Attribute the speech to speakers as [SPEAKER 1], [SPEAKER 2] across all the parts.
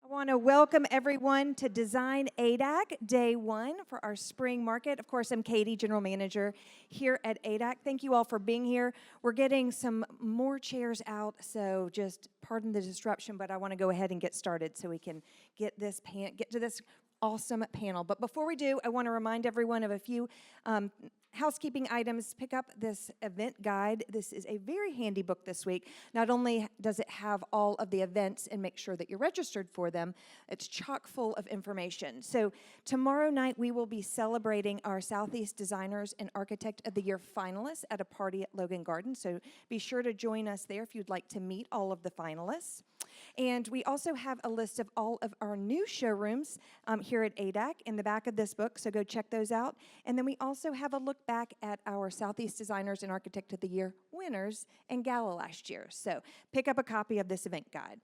[SPEAKER 1] I want to welcome everyone to Design ADAC Day 1 for our spring market. Of course, I'm Katie, General Manager here at ADAC. Thank you all for being here. We're getting some more chairs out, so just pardon the disruption, but I want to go ahead and get started so we can get to this awesome panel. But before we do, I want to remind everyone of a few housekeeping items. Pick up this event guide. This is a very handy book this week. Not only does it have all of the events and make sure that you're registered for them, it's chock full of information. So tomorrow night we will be celebrating our Southeast Designers and Architect of the Year finalists at a party at Logan Garden. So be sure to join us there if you'd like to meet all of the finalists. And we also have a list of all of our new showrooms here at ADAC in the back of this book, so go check those out. And then we also have a look back at our Southeast Designers and Architect of the Year winners and gala last year. So pick up a copy of this event guide.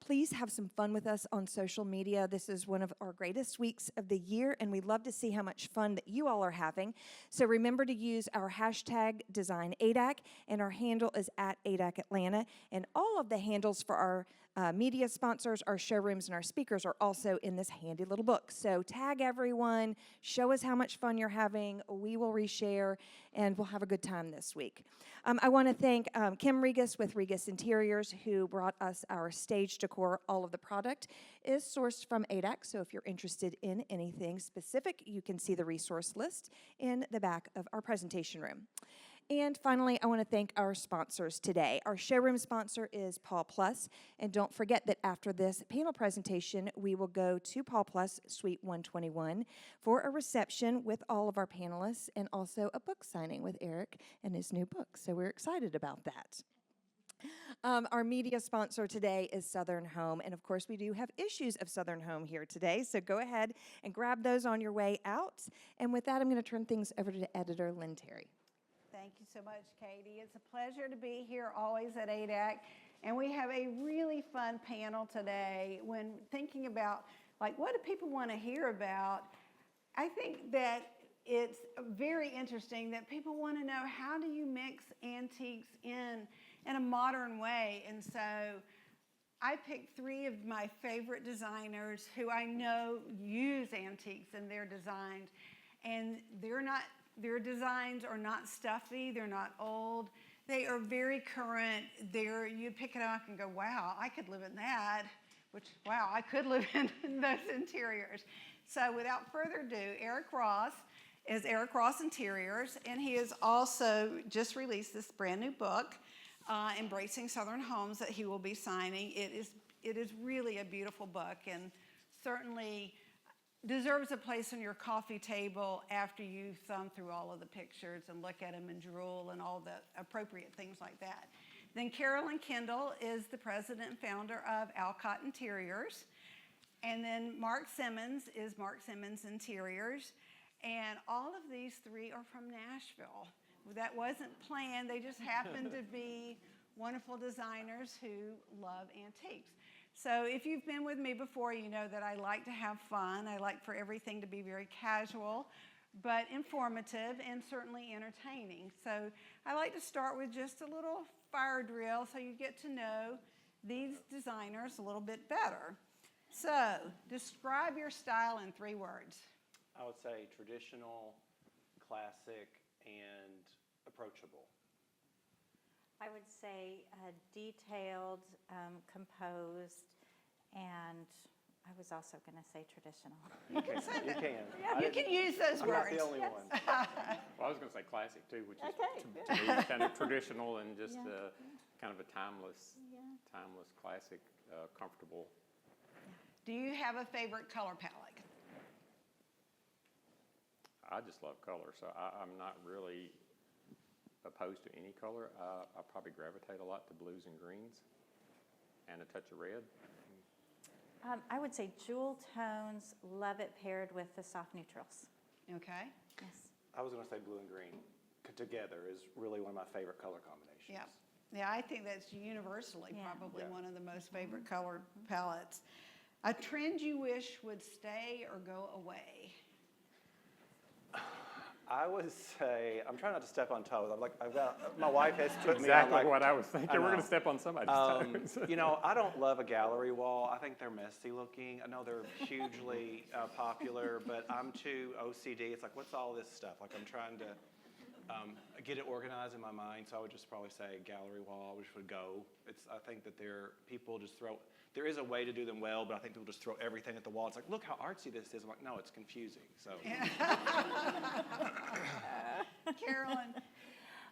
[SPEAKER 1] Please have some fun with us on social media. This is one of our greatest weeks of the year, and we'd love to see how much fun that you all are having. So remember to use our hashtag DesignADAC, and our handle is @ADACAtlanta. And all of the handles for our media sponsors, our showrooms, and our speakers are also in this handy little book. So tag everyone, show us how much fun you're having. We will reshare, and we'll have a good time this week. I want to thank Kim Regas with Regas Interiors, who brought us our stage decor. All of the product is sourced from ADAC, so if you're interested in anything specific, you can see the resource list in the back of our presentation room. And finally, I want to thank our sponsors today. Our showroom sponsor is Paul Plus, and don't forget that after this panel presentation, we will go to Paul Plus Suite 121 for a reception with all of our panelists and also a book signing with Eric and his new book. So we're excited about that. Our media sponsor today is Southern Home, and of course we do have issues of Southern Home here today, so go ahead and grab those on your way out. And with that, I'm going to turn things over to Editor Lynn Terry.
[SPEAKER 2] Thank you so much, Katie. It's a pleasure to be here always at ADAC, and we have a really fun panel today. When thinking about, like, what do people want to hear about, I think that it's very interesting that people want to know, how do you mix antiques in a modern way? And so I picked 3 of my favorite designers who I know use antiques in their designs, and their designs are not stuffy, they're not old, they are very current. You pick it up and go, wow, I could live in that, wow, I could live in those interiors. So without further ado, Eric Ross is Eric Ross Interiors, and he has also just released this brand new book, Embracing Southern Homes, that he will be signing. It is really a beautiful book, and certainly deserves a place on your coffee table after you thumb through all of the pictures and look at them and drool and all the appropriate things like that. Then Carolyn Kendall is the president and founder of Alcott Interiors. And then Mark Simmons is Mark Simmons Interiors. And all of these 3 are from Nashville. That wasn't planned. They just happen to be wonderful designers who love antiques. So if you've been with me before, you know that I like to have fun. I like for everything to be very casual, but informative and certainly entertaining. So I like to start with just a little fire drill so you get to know these designers a little bit better. So describe your style in 3 words.
[SPEAKER 3] I would say traditional, classic, and approachable.
[SPEAKER 4] I would say detailed, composed, and I was also going to say traditional.
[SPEAKER 3] You can.
[SPEAKER 2] Yeah, you can use those
[SPEAKER 3] I'm
[SPEAKER 2] words.
[SPEAKER 3] not the only one.
[SPEAKER 5] Well, I was going to say classic too, which is to me kind of traditional and just kind of a timeless classic, comfortable.
[SPEAKER 2] Do you have a favorite color palette?
[SPEAKER 5] I just love color, so I'm not really opposed to any color. I probably gravitate a lot to blues and greens and a touch of red.
[SPEAKER 4] I would say jewel tones, love it paired with the soft neutrals.
[SPEAKER 2] Okay.
[SPEAKER 4] Yes.
[SPEAKER 3] I was going to say blue and green together is really one of my favorite color combinations.
[SPEAKER 2] Yeah. Yeah, I think that's universally probably one of the most favorite color palettes. A trend you wish would stay or go away?
[SPEAKER 3] I would say, I'm trying not to step on toes. My wife has put me on
[SPEAKER 5] Exactly
[SPEAKER 3] like,
[SPEAKER 5] what I was thinking.
[SPEAKER 3] I
[SPEAKER 5] We're going
[SPEAKER 3] know.
[SPEAKER 5] to step on somebody's toes.
[SPEAKER 3] You know, I don't love a gallery wall. I think they're messy looking. I know they're hugely popular, but I'm too OCD. It's like, what's all this stuff? Like, I'm trying to get it organized in my mind. So I would just probably say gallery wall, which would go. I think that people just throw. There is a way to do them well, but I think people just throw everything at the wall. It's like, look how artsy this is. I'm like, no, it's confusing. So.
[SPEAKER 2] Carolyn?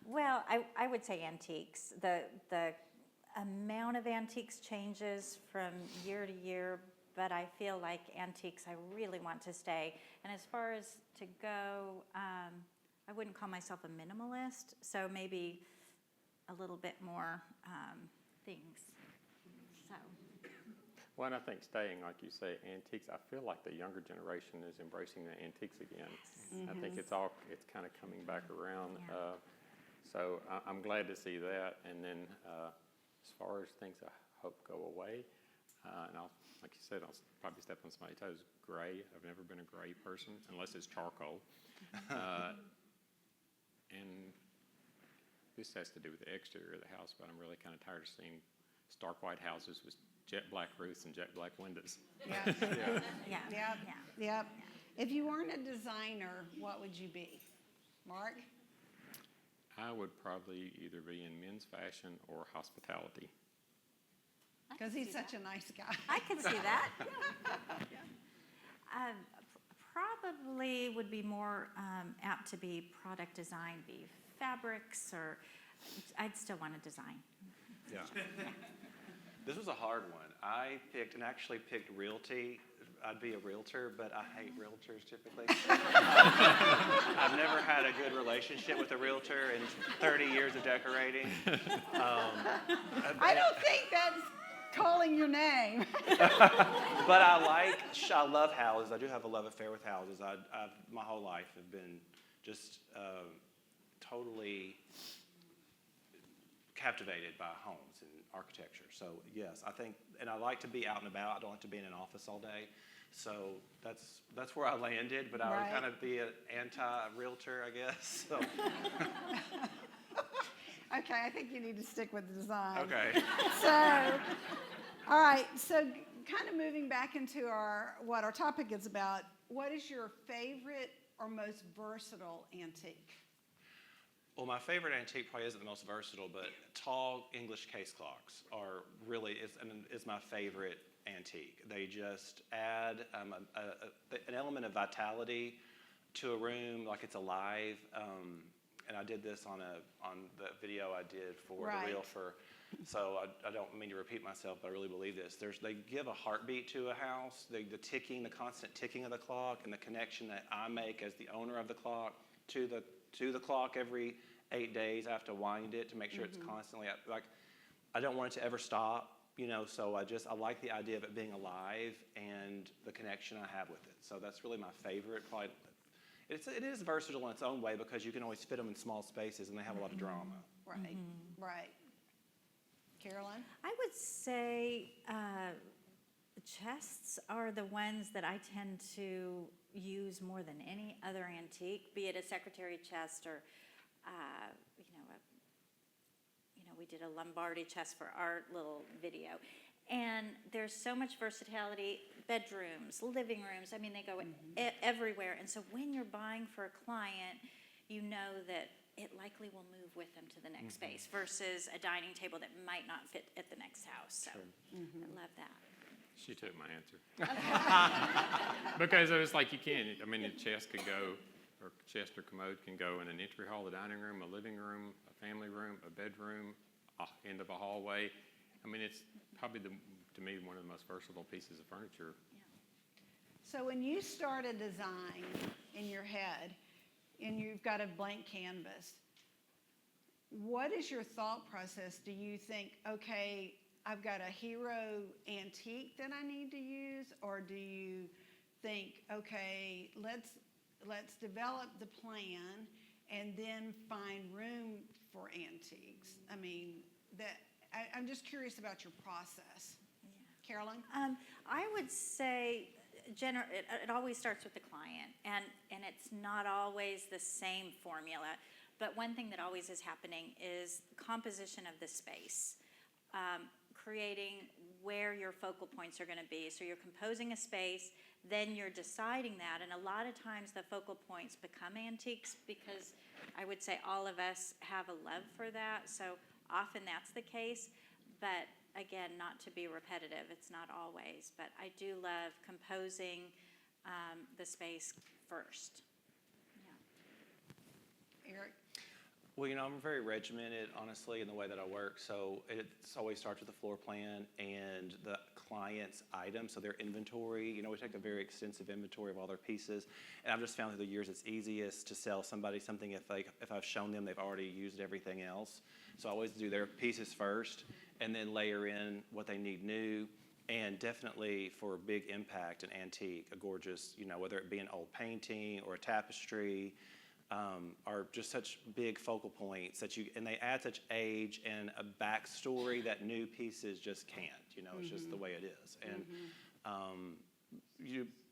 [SPEAKER 4] Well, I would say antiques. The amount of antiques changes from year to year, but I feel like antiques I really want to stay. And as far as to go, I wouldn't call myself a minimalist, so maybe a little bit more things. So.
[SPEAKER 5] Well, and I think staying, like you say, antiques, I feel like the younger generation is embracing the antiques again. I think it's kind of coming back around.
[SPEAKER 4] Yeah.
[SPEAKER 5] So I'm glad to see that. And then as far as things I hope go away, and like you said, I'll probably step on somebody's toes, gray. I've never been a gray person unless it's charcoal. And this has to do with the exterior of the house, but I'm really kind of tired of seeing stark white houses with jet black roofs and jet black windows.
[SPEAKER 2] Yeah.
[SPEAKER 4] Yeah.
[SPEAKER 2] Yep. If you weren't a designer, what would you be? Mark?
[SPEAKER 5] I would probably either be in men's fashion or hospitality.
[SPEAKER 2] Because he's such a nice guy.
[SPEAKER 4] I can see that. Probably would be more apt to be product design, be fabrics, or I'd still want to design.
[SPEAKER 3] Yeah. This was a hard one. I actually picked realty. I'd be a realtor, but I hate realtors typically. I've never had a good relationship with a realtor in 30 years of decorating.
[SPEAKER 2] I don't think that's calling your name.
[SPEAKER 3] But I love houses. I do have a love affair with houses. My whole life have been just totally captivated by homes and architecture. So yes, I think, and I like to be out and about. I don't like to be in an office all day. So that's where I landed. But I would kind of be an anti-realtor, I guess. So.
[SPEAKER 2] Okay, I think you need to stick with the design.
[SPEAKER 3] Okay.
[SPEAKER 2] So, all right. So, kind of moving back into what our topic is about. What is your favorite or most versatile antique?
[SPEAKER 3] Well, my favorite antique probably isn't the most versatile, but tall English case clocks is my favorite antique. They just add an element of vitality to a room, like it's alive. And I did this on the video I did for the reel for. So I don't mean to repeat myself, but I really believe this. They give a heartbeat to a house. The constant ticking of the clock, and the connection that I make as the owner of the clock to the clock every 8 days. I have to wind it to make sure it's constantly like. I don't want it to ever stop, So I like the idea of it being alive and the connection I have with it. So that's really my favorite. Probably, it is versatile in its own way because you can always fit them in small spaces and they have a lot of drama.
[SPEAKER 2] Right. Right. Carolyn?
[SPEAKER 4] I would say chests are the ones that I tend to use more than any other antique, be it a secretary chest or, we did a Lombardi chest for our little video. And there's so much versatility, bedrooms, living rooms, they go everywhere. And so when you're buying for a client, you know that it likely will move with them to the next space versus a dining table that might not fit at the next house. So I love that.
[SPEAKER 5] She took my answer. Because it was like you can. A chest could go, or chest or commode can go in an entry hall, a dining room, a living room, a family room, a bedroom, end of a hallway. It's probably, to me, one of the most versatile pieces of furniture.
[SPEAKER 2] Yeah. So when you start a design in your head, and you've got a blank canvas, what is your thought process? Do you think, okay, I've got a hero antique that I need to use, or do you think, okay, let's develop the plan and then find room for antiques? I'm just curious about your process.
[SPEAKER 4] Yeah.
[SPEAKER 2] Carolyn?
[SPEAKER 4] I would say it always starts with the client, and it's not always the same formula. But one thing that always is happening is composition of the space, creating where your focal points are going to be. So you're composing a space, then you're deciding that, and a lot of times the focal points become antiques because I would say all of us have a love for that. So often that's the case, but again, not to be repetitive, it's not always, but I do love composing the space first. Yeah.
[SPEAKER 2] Eric?
[SPEAKER 3] Well, I'm very regimented, honestly, in the way that I work. So it always starts with the floor plan and the client's items, so their inventory. We take a very extensive inventory of all their pieces. And I've just found through the years it's easiest to sell somebody something if I've shown them they've already used everything else. So I always do their pieces first and then layer in what they need new. And definitely for a big impact, an antique, a gorgeous, whether it be an old painting or a tapestry, are just such big focal points and they add such age and a backstory that new pieces just can't. It's just the way it is. And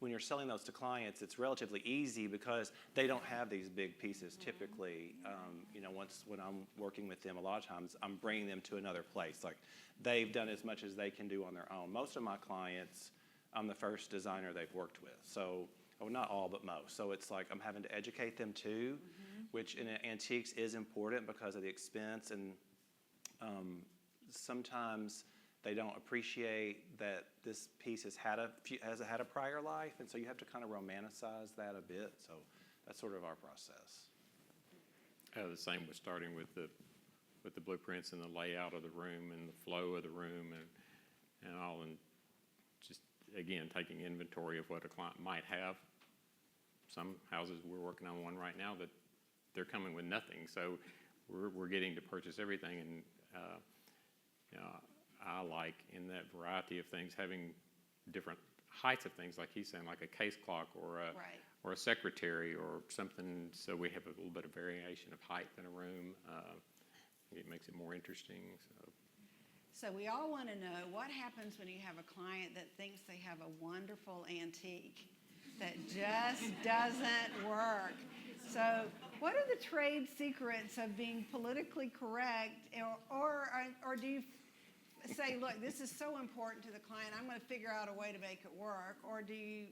[SPEAKER 3] when you're selling those to clients, it's relatively easy because they don't have these big pieces typically. When I'm working with them, a lot of times I'm bringing them to another place. Like they've done as much as they can do on their own. Most of my clients, I'm the first designer they've worked with. So. Oh, not all, but most. So it's like I'm having to educate them too, which in antiques is important because of the expense, and sometimes they don't appreciate that this piece has had a prior life, and so you have to kind of romanticize that a bit. So that's sort of our process.
[SPEAKER 5] The same with starting with the blueprints and the layout of the room and the flow of the room and all, and just again taking inventory of what a client might have. Some houses, we're working on one right now that they're coming with nothing, so we're getting to purchase everything. And I like in that variety of things having different heights of things, like he's saying, like a case clock or a secretary or something, so we have a little bit of variation of height in a room. It makes it more interesting.
[SPEAKER 2] So we all want to know what happens when you have a client that thinks they have a wonderful antique that just doesn't work. So what are the trade secrets of being politically correct, or do you say, look, this is so important to the client, I'm going to figure out a way to make it work, or do you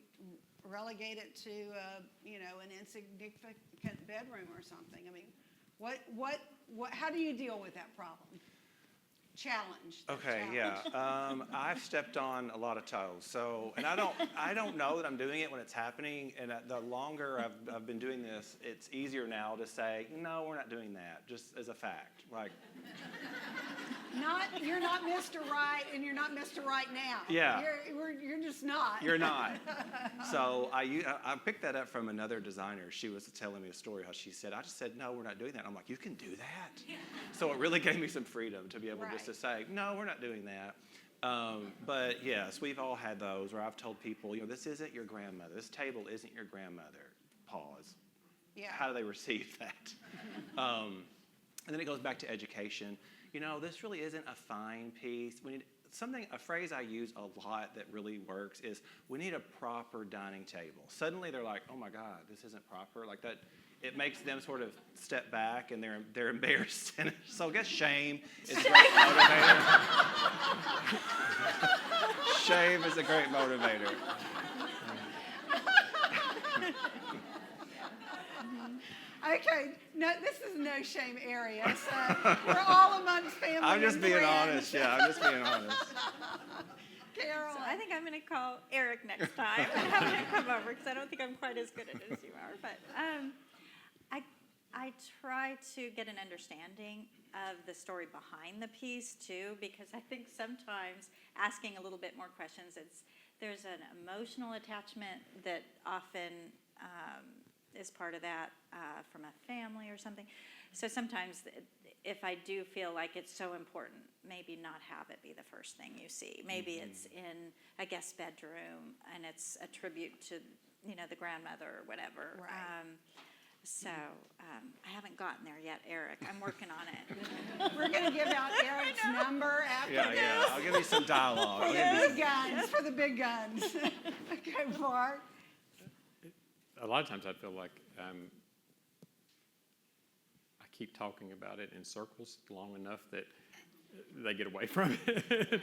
[SPEAKER 2] relegate it to an insignificant bedroom or something? I mean, how do you deal with that problem? Challenge.
[SPEAKER 3] Okay, yeah. I've stepped on a lot of toes. So, and I don't know that I'm doing it when it's happening. And the longer I've been doing this, it's easier now to say, no, we're not doing that, just as a fact. Like,
[SPEAKER 2] you're not Mr. Right, and you're not Mr. Right now.
[SPEAKER 3] Yeah.
[SPEAKER 2] You're just not.
[SPEAKER 3] You're not. So I picked that up from another designer. She was telling me a story how she said, I just said, no, we're not doing that. I'm like, you can do that? Yeah. So it really gave me some freedom to be able just to say, no, we're not doing that. But yes, we've all had those where I've told people, this isn't your grandmother. This table isn't your grandmother. Pause. Yeah. How do they receive that? And then it goes back to education. This really isn't a fine piece. A phrase I use a lot that really works is, we need a proper dining table. Suddenly they're like, oh my God, this isn't proper. Like that, it makes them sort of step back and they're embarrassed. And so I guess shame is a great motivator. Shame is a great motivator.
[SPEAKER 2] Okay, no, this is no shame area, so we're all amongst family.
[SPEAKER 3] I'm just being honest, I'm just being honest.
[SPEAKER 2] Carolyn.
[SPEAKER 4] So I think I'm going to call Eric next time and have him come over, because I don't think I'm quite as good at it as you are. But I try to get an understanding of the story behind the piece too, because I think sometimes asking a little bit more questions, there's an emotional attachment that often is part of that from a family or something. So sometimes if I do feel like it's so important, maybe not have it be the first thing you see. Maybe it's in a guest bedroom and it's a tribute to, the grandmother or whatever. Right. I haven't gotten there yet, Eric. I'm working on it.
[SPEAKER 2] We're going to give out Eric's number after this.
[SPEAKER 3] Yeah, I'll give you some dialogue.
[SPEAKER 2] For the big guns. Okay, Mark.
[SPEAKER 5] A lot of times I feel like I keep talking about it in circles long enough that they get away from it.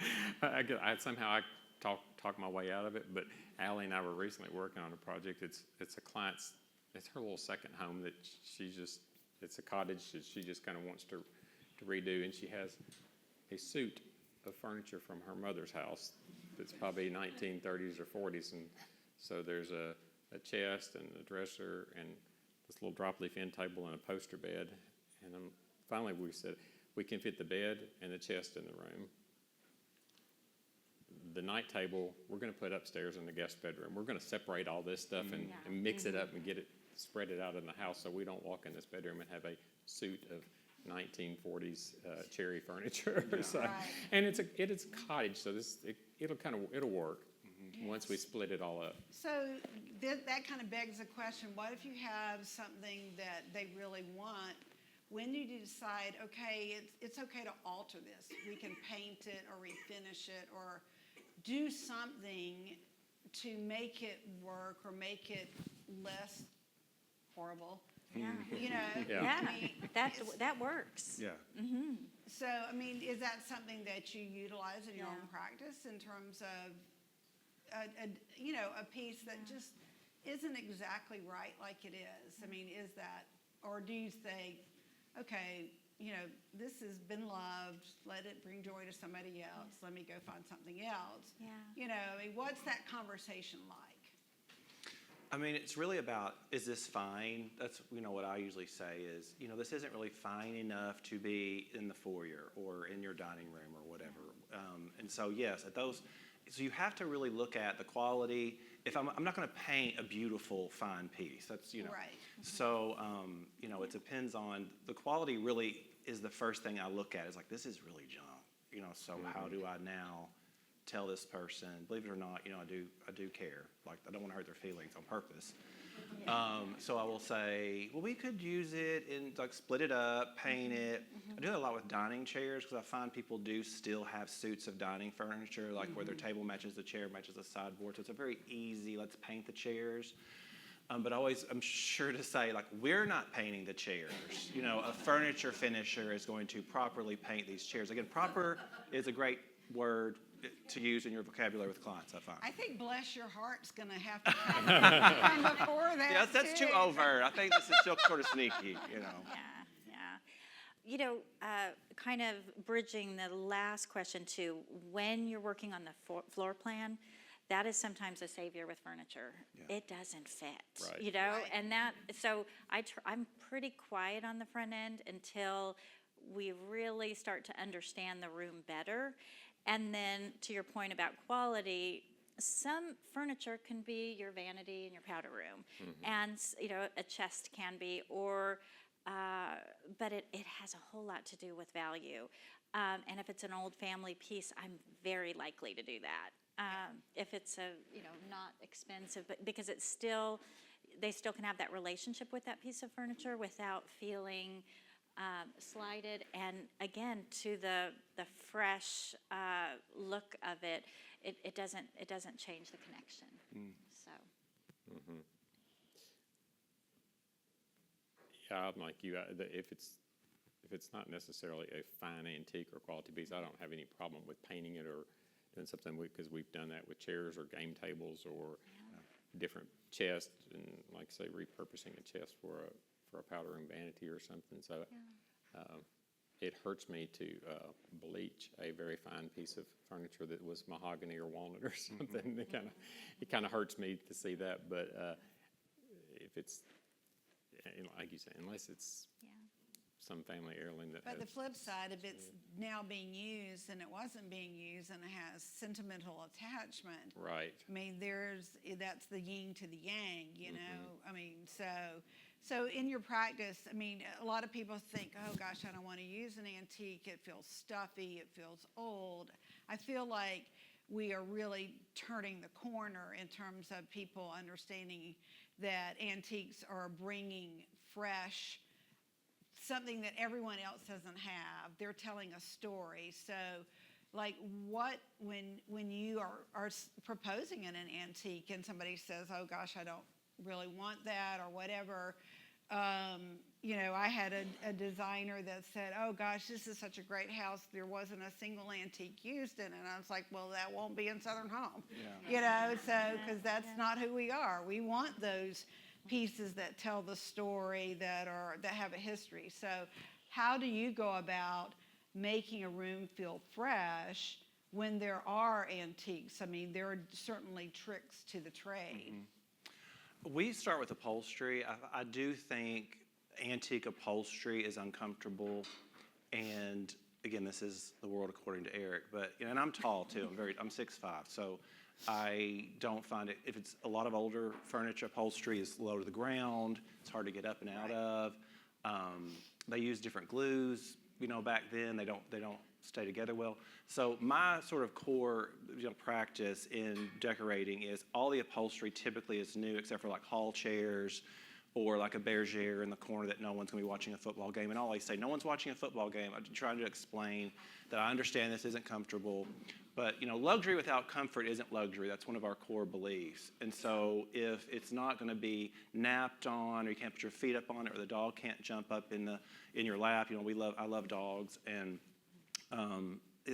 [SPEAKER 5] Somehow I talk my way out of it. But Allie and I were recently working on a project. It's a client's. It's her little second home that it's a cottage that she just kind of wants to redo, and she has a suit of furniture from her mother's house that's probably 1930s or 40s, and so there's a chest and a dresser and this little drop leaf end table and a poster bed, and finally we said we can fit the bed and the chest in the room. The night table we're going to put upstairs in the guest bedroom. We're going to separate all this stuff and mix it up and spread it out in the house so we don't walk in this bedroom and have a suit of 1940s cherry furniture. So,
[SPEAKER 2] Right.
[SPEAKER 5] and it is a cottage, so it'll work once we split it all up.
[SPEAKER 2] So that kind of begs the question, what if you have something that they really want? When do you decide, okay, it's okay to alter this? We can paint it or refinish it or do something to make it work or make it less horrible.
[SPEAKER 4] Yeah.
[SPEAKER 2] You know,
[SPEAKER 5] Yeah.
[SPEAKER 2] I mean,
[SPEAKER 4] That works.
[SPEAKER 3] Yeah.
[SPEAKER 2] so, I mean, is that something that you utilize in your own
[SPEAKER 4] Yeah.
[SPEAKER 2] practice in terms of, a piece that just isn't exactly right like it is? I mean, is that, or do you say, okay, this has been loved, let it bring joy to somebody else, let me go find something else?
[SPEAKER 4] Yeah.
[SPEAKER 2] I mean, what's that conversation like?
[SPEAKER 3] I mean, it's really about, is this fine? That's, what I usually say is, this isn't really fine enough to be in the foyer or in your dining room or whatever. And so, yes, so you have to really look at the quality. If I'm not going to paint a beautiful, fine piece. That's,
[SPEAKER 2] Right.
[SPEAKER 3] So, it depends on, the quality really is the first thing I look at. Is like, this is really junk, so how do I now tell this person, believe it or not, I do care. Like, I don't want to hurt their feelings on purpose. So I will say, well, we could use it and like split it up, paint it. I do that a lot with dining chairs because I find people do still have suits of dining furniture, like where their table matches the chair, matches the sideboard. So it's a very easy, let's paint the chairs. But I'm sure to say, like, we're not painting the chairs. A furniture finisher is going to properly paint these chairs. Again, proper is a great word to use in your vocabulary with clients, I find.
[SPEAKER 2] I think bless your heart's going to have to come before that.
[SPEAKER 3] Yeah, that's too overt. I think this is still sort of sneaky,
[SPEAKER 4] Yeah. Kind of bridging the last question to when you're working on the floor plan, that is sometimes a savior with furniture.
[SPEAKER 3] Yeah.
[SPEAKER 4] It doesn't fit,
[SPEAKER 5] Right.
[SPEAKER 2] Right.
[SPEAKER 4] and so I'm pretty quiet on the front end until we really start to understand the room better. And then to your point about quality, some furniture can be your vanity in your powder room, and a chest can be, but it has a whole lot to do with value. And if it's an old family piece, I'm very likely to do that. If it's not expensive, but because they still can have that relationship with that piece of furniture without feeling slighted, and again, to the fresh look of it, it doesn't change the connection. So.
[SPEAKER 5] Yeah, I'm like you. If it's not necessarily a fine antique or quality piece, I don't have any problem with painting it or doing something because we've done that with chairs or game tables or different chests, and like say repurposing a chest for a powder room vanity or something. So it hurts me to bleach a very fine piece of furniture that was mahogany or walnut or something. It kind of hurts me to see that. But if it's like you say, unless it's some family heirloom that.
[SPEAKER 2] But the flip side, if it's now being used and it wasn't being used and it has sentimental attachment,
[SPEAKER 5] right.
[SPEAKER 2] I mean, that's the yin to the yang, I mean, so in your practice, I mean, a lot of people think, oh gosh, I don't want to use an antique. It feels stuffy. It feels old. I feel like we are really turning the corner in terms of people understanding that antiques are bringing fresh, something that everyone else doesn't have. They're telling a story. So like what, when you are proposing an antique and somebody says, oh gosh, I don't really want that or whatever. You know, I had a designer that said, oh gosh, this is such a great house. There wasn't a single antique used in it. And I was like, well, that won't be in Southern Home. Yeah. You know, so, because that's not who we are. We want those pieces that tell the story, that have a history. So how do you go about making a room feel fresh when there are antiques? I mean, there are certainly tricks to the trade.
[SPEAKER 3] We start with upholstery. I do think antique upholstery is uncomfortable, and again, this is the world according to Eric. But and I'm tall too. I'm 6'5", so I don't find it. If it's a lot of older furniture, upholstery is low to the ground. It's hard to get up and out of. They use different glues. You know, back then they don't stay together well. So my sort of core practice in decorating is all the upholstery typically is new, except for like hall chairs or like a bergère in the corner that no one's going to be watching a football game. And I always say, no one's watching a football game. I'm trying to explain that I understand this isn't comfortable, but luxury without comfort isn't luxury. That's one of our core beliefs. And so if it's not going to be napped on, or you can't put your feet up on it, or the dog can't jump up in your lap, I love dogs, and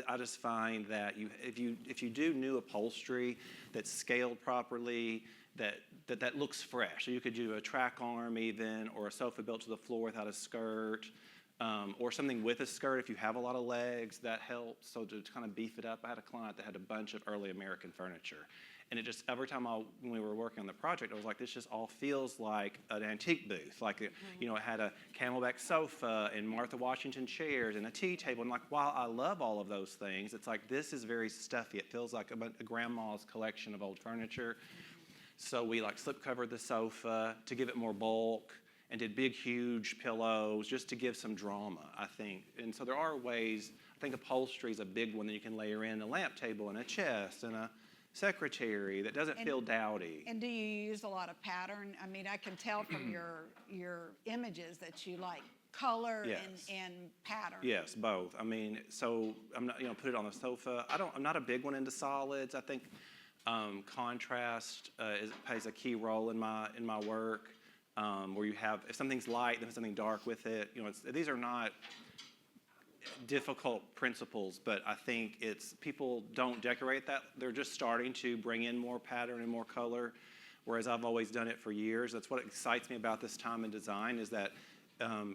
[SPEAKER 3] I just find that if you do new upholstery that's scaled properly, that looks fresh. So you could do a track arm even, or a sofa built to the floor without a skirt, or something with a skirt if you have a lot of legs, that helps. So to kind of beef it up, I had a client that had a bunch of early American furniture. And it just, every time when we were working on the project, I was like, this just all feels like an antique booth. Like, it had a camelback sofa and Martha Washington chairs and a tea table. And like, while I love all of those things, it's like, this is very stuffy. It feels like a grandma's collection of old furniture. So we like slip covered the sofa to give it more bulk, and did big, huge pillows just to give some drama, I think. And so there are ways. I think upholstery is a big one that you can layer in a lamp table and a chest and a secretary that doesn't feel dowdy.
[SPEAKER 2] And do you use a lot of pattern? I mean, I can tell from your images that you like color and pattern.
[SPEAKER 3] Yes, both. I mean, so I'm not, put it on the sofa. I'm not a big one into solids. I think contrast plays a key role in my work. Where you have, if something's light, then something dark with it. These are not difficult principles, but I think people don't decorate that. They're just starting to bring in more pattern and more color, whereas I've always done it for years. That's what excites me about this time in design, is that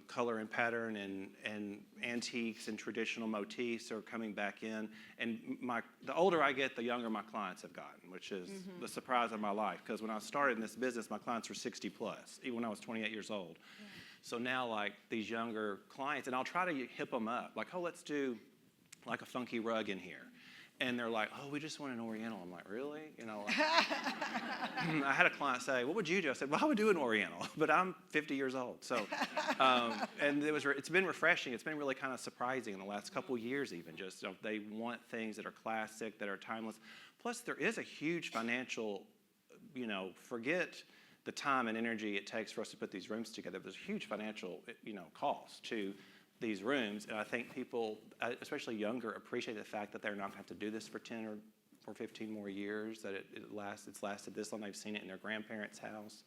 [SPEAKER 3] color and pattern and antiques and traditional motifs are coming back in. And the older I get, the younger my clients have gotten, which is the surprise of my life. Because when I started in this business, my clients were 60 plus, even when I was 28 years old. Yeah. So now, like, these younger clients, and I'll try to hip them up. Like, oh, let's do like a funky rug in here. And they're like, oh, we just want an Oriental. I'm like, really? I had a client say, what would you do? I said, well, I would do an Oriental, but I'm 50 years old. So, and it's been refreshing. It's been really kind of surprising in the last couple years even. Just they want things that are classic, that are timeless. Plus, there is a huge financial, forget the time and energy it takes for us to put these rooms together. There's a huge financial, cost to these rooms, and I think people, especially younger, appreciate the fact that they're not going to have to do this for 10 or 15 more years, that it's lasted this long. They've seen it in their grandparents' house,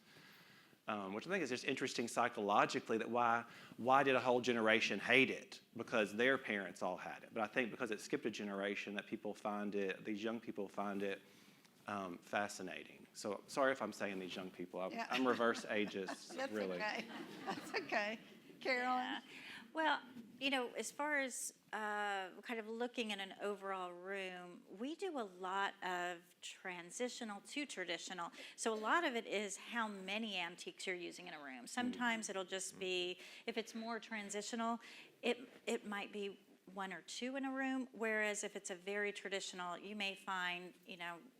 [SPEAKER 3] which I think is just interesting psychologically, that why did a whole generation hate it? Because their parents all had it. But I think because it skipped a generation, that these young people find it fascinating. So sorry if I'm saying these young people. I'm reverse ageist,
[SPEAKER 2] That's
[SPEAKER 3] really.
[SPEAKER 2] Okay. That's okay. Carolyn?
[SPEAKER 4] Yeah. Well, as far as kind of looking at an overall room, we do a lot of transitional to traditional. So a lot of it is how many antiques you're using in a room. Sometimes it'll just be, if it's more transitional, it might be 1 or 2 in a room, whereas if it's a very traditional, you may find,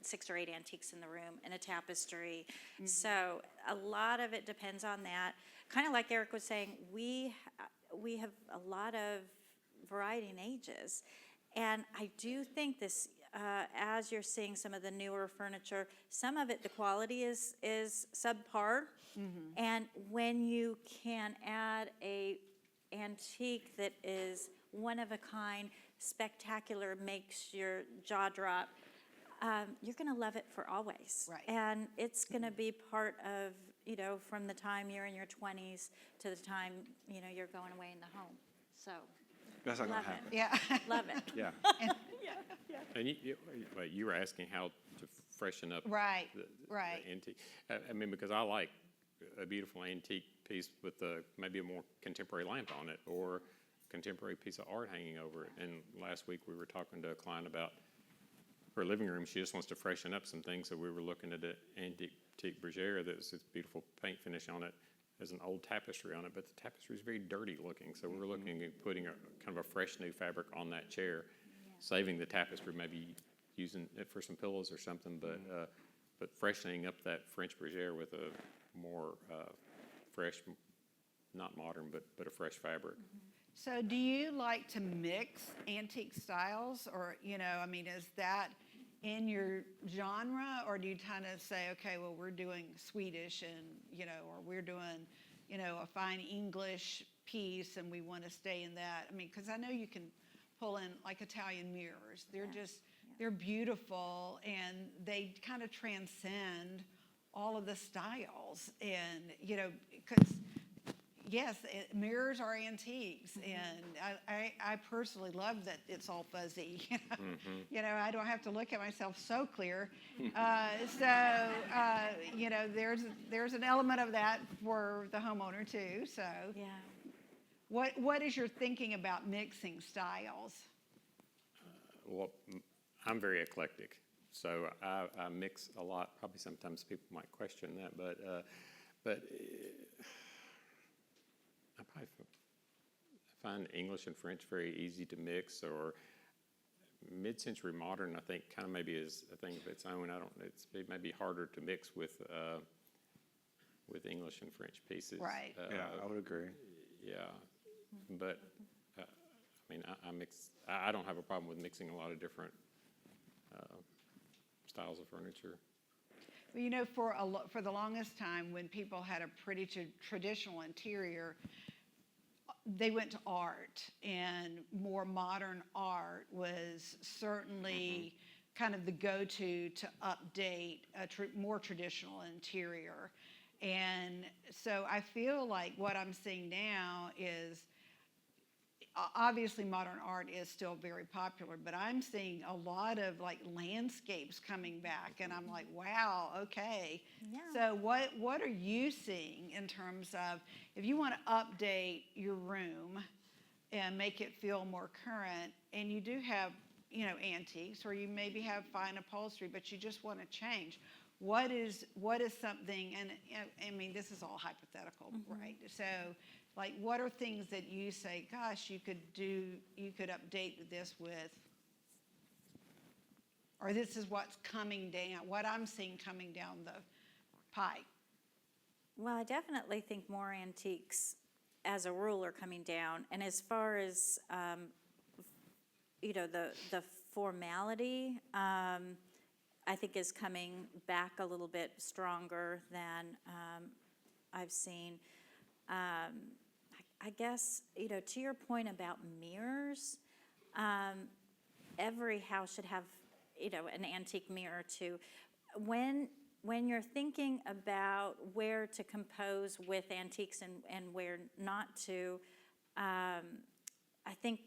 [SPEAKER 4] 6 or 8 antiques in the room and a tapestry. So a lot of it depends on that. Kind of like Eric was saying, we have a lot of variety in ages. And I do think this, as you're seeing some of the newer furniture, some of it, the quality is subpar. And when you can add a antique that is one of a kind, spectacular, makes your jaw drop, you're going to love it for always.
[SPEAKER 2] Right.
[SPEAKER 4] And it's going to be part of, from the time you're in your 20s to the time, you're going away in the home. So
[SPEAKER 3] That's not going
[SPEAKER 4] love
[SPEAKER 3] to happen.
[SPEAKER 4] it.
[SPEAKER 2] Yeah.
[SPEAKER 4] Love it.
[SPEAKER 5] Yeah.
[SPEAKER 4] Yeah.
[SPEAKER 5] And you were asking how to freshen up
[SPEAKER 2] Right,
[SPEAKER 5] the
[SPEAKER 2] right.
[SPEAKER 5] antique. I mean, because I like a beautiful antique piece with maybe a more contemporary lamp on it, or contemporary piece of art hanging over it. And last week we were talking to a client about her living room. She just wants to freshen up some things, so we were looking at an antique bergère that's this beautiful paint finish on it. There's an old tapestry on it, but the tapestry is very dirty looking. So we're looking at putting kind of a fresh new fabric on that chair, saving the tapestry, maybe using it for some pillows or something, but freshening up that French bergère with a more fresh, not modern, but a fresh fabric.
[SPEAKER 2] So do you like to mix antique styles, or, is that in your genre, or do you kind of say, okay, well, we're doing Swedish and, or we're doing, a fine English piece and we want to stay in that? I mean, because I know you can pull in like Italian mirrors. They're they're beautiful, and they kind of transcend all of the styles. And, because yes, mirrors are antiques, and I personally love that it's all fuzzy. I don't have to look at myself so clear. There's an element of that for the homeowner too. So,
[SPEAKER 4] Yeah.
[SPEAKER 2] What is your thinking about mixing styles?
[SPEAKER 5] Well, I'm very eclectic, so I mix a lot. Probably sometimes people might question that, but I probably find English and French very easy to mix, or mid-century modern, I think, kind of maybe is a thing of its own. It may be harder to mix with English and French pieces.
[SPEAKER 2] Right.
[SPEAKER 3] Yeah, I would agree.
[SPEAKER 5] Yeah, but I mean, I mix. I don't have a problem with mixing a lot of different styles of furniture.
[SPEAKER 2] Well, for the longest time, when people had a pretty traditional interior, they went to art, and more modern art was certainly kind of the go-to to update a more traditional interior. And so I feel like what I'm seeing now is, obviously modern art is still very popular, but I'm seeing a lot of like landscapes coming back, and I'm like, wow, okay.
[SPEAKER 4] Yeah.
[SPEAKER 2] So what are you seeing in terms of, if you want to update your room and make it feel more current, and you do have, antiques, or you maybe have fine upholstery, but you just want to change, what is something, and I mean, this is all hypothetical, right? So, like, what are things that you say, gosh, you could update this with, or this is what's coming down, what I'm seeing coming down the pike?
[SPEAKER 4] Well, I definitely think more antiques, as a rule, are coming down. And as far as, the formality, I think is coming back a little bit stronger than I've seen. I guess, to your point about mirrors, every house should have, an antique mirror too. When you're thinking about where to compose with antiques and where not to, I think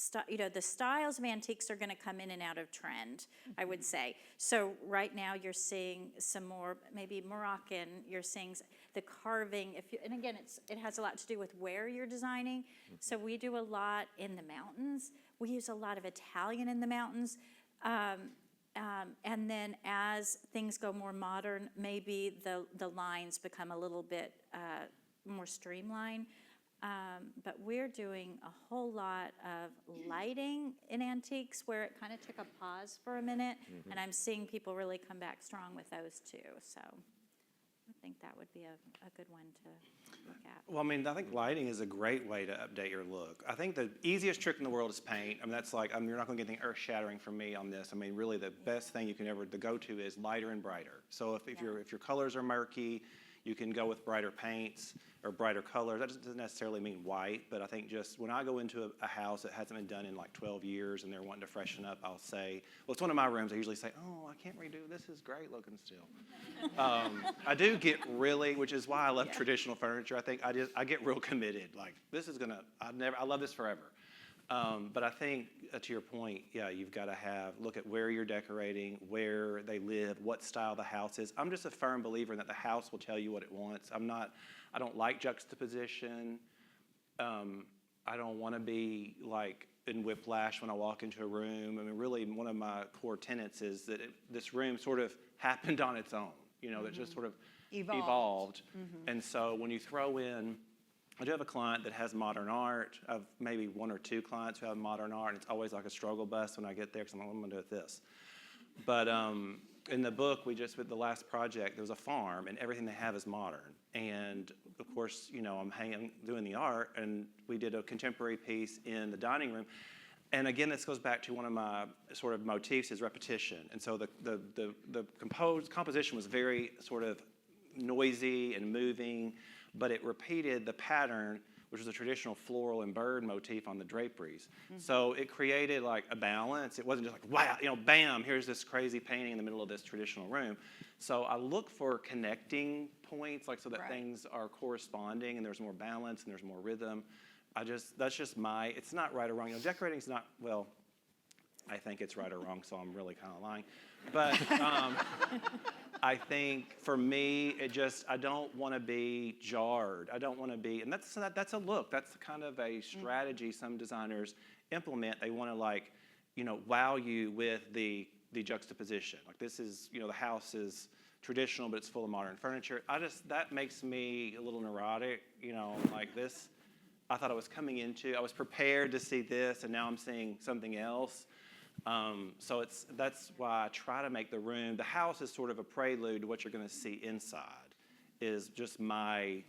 [SPEAKER 4] the styles of antiques are going to come in and out of trend, I would say. So right now you're seeing some more maybe Moroccan, you're seeing the carving, and again, it has a lot to do with where you're designing. So we do a lot in the mountains. We use a lot of Italian in the mountains. And then as things go more modern, maybe the lines become a little bit more streamlined. But we're doing a whole lot of lighting in antiques, where it kind of took a pause for a minute, and I'm seeing people really come back strong with those too. So I think that would be a good one to look at.
[SPEAKER 3] Well, I mean, I think lighting is a great way to update your look. I think the easiest trick in the world is paint. I mean, that's like, you're not going to get anything earth-shattering from me on this. I mean, really, the best thing you can ever, the go-to is lighter and brighter. So if your colors are murky, You can go with brighter paints or brighter colors. That doesn't necessarily mean white, but I think just when I go into a house that hasn't been done in like 12 years and they're wanting to freshen up, I'll say, well, it's one of my rooms. I usually say, oh, I can't redo. This is great looking still. I do get really, which is why I love traditional furniture. I think I get real committed. Like, this is gonna, I love this forever. But I think, to your point, yeah, you've got to look at where you're decorating, where they live, what style the house is. I'm just a firm believer that the house will tell you what it wants. I don't like juxtaposition. I don't want to be like in whiplash when I walk into a room. I mean, really, one of my core tenets is that this room sort of happened on its own, that just sort of evolved. And so when you throw in, I do have a client that has modern art. I have maybe one or two clients who have modern art, and it's always like a struggle bus when I get there because I'm like, what am I going to do with this? But in the book, with the last project, there was a farm, and everything they have is modern. And of course, I'm doing the art, and we did a contemporary piece in the dining room. And again, this goes back to one of my sort of motifs is repetition. And so the composition was very sort of noisy and moving, but it repeated the pattern, which was a traditional floral and bird motif on the draperies. So it created like a balance. It wasn't just like, wow, bam, here's this crazy painting in the middle of this traditional room. So I look for connecting points, like so that things are corresponding and there's more balance and there's more rhythm. That's just it's not right or wrong. Decorating's not, well, I think it's right or wrong, so I'm really kind of lying. But I think for me, I don't want to be jarred. I don't want to be, and that's a look. That's kind of a strategy some designers implement. They want to wow you with the juxtaposition. Like this is, the house is traditional, but it's full of modern furniture. That makes me a little neurotic, like this. I thought I was I was prepared to see this, and now I'm seeing something else. So that's why I try to make the house is sort of a prelude to what you're going to see inside, is just my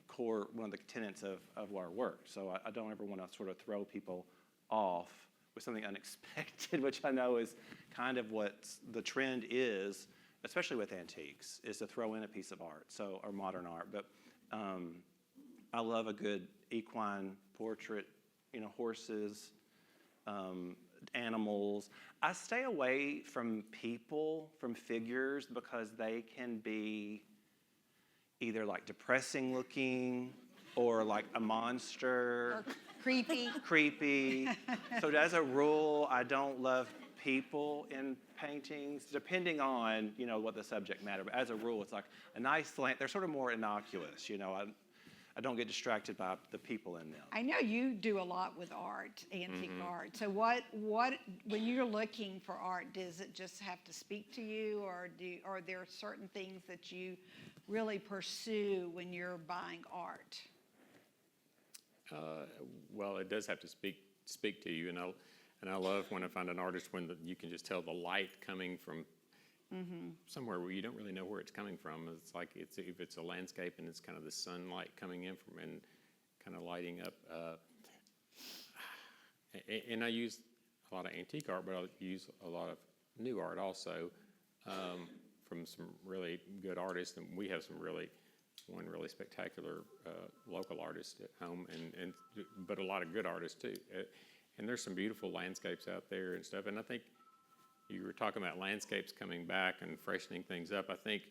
[SPEAKER 3] core, one of the tenets of our work. So I don't ever want to sort of throw people off with something unexpected, which I know is kind of what the trend is, especially with antiques, is to throw in a piece of art, or modern art. But I love a good equine portrait, horses, animals. I stay away from people, from figures, because they can be either like depressing looking or like a monster.
[SPEAKER 2] Or creepy.
[SPEAKER 3] So as a rule, I don't love people in paintings, depending on, what the subject matter. But as a rule, it's like a nice they're sort of more innocuous, I don't get distracted by the people in them.
[SPEAKER 2] I know you do a lot with art, antique art. So what when you're looking for art, does it just have to speak to you, or are there certain things that you really pursue when you're buying art?
[SPEAKER 5] Well, it does have to speak to you, and I love when I find an artist when you can just tell the light coming from somewhere where you don't really know where it's coming from. It's like if it's a landscape and it's kind of the sunlight coming in from and kind of lighting up. And I use a lot of antique art, but I use a lot of new art also from some really good artists. And we have one really spectacular local artist at home, but a lot of good artists too. And there's some beautiful landscapes out there and stuff. And I think you were talking about landscapes coming back and freshening things up. I think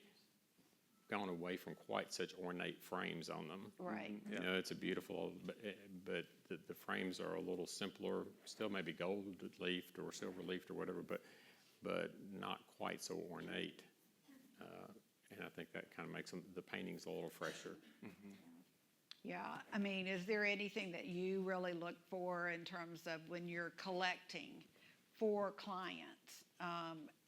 [SPEAKER 5] gone away from quite such ornate frames on them.
[SPEAKER 2] Right.
[SPEAKER 5] It's a beautiful, but the frames are a little simpler, still maybe gold leafed or silver leafed or whatever, but not quite so ornate. And I think that kind of makes the paintings a little fresher.
[SPEAKER 2] Yeah, I mean, is there anything that you really look for in terms of when you're collecting for clients?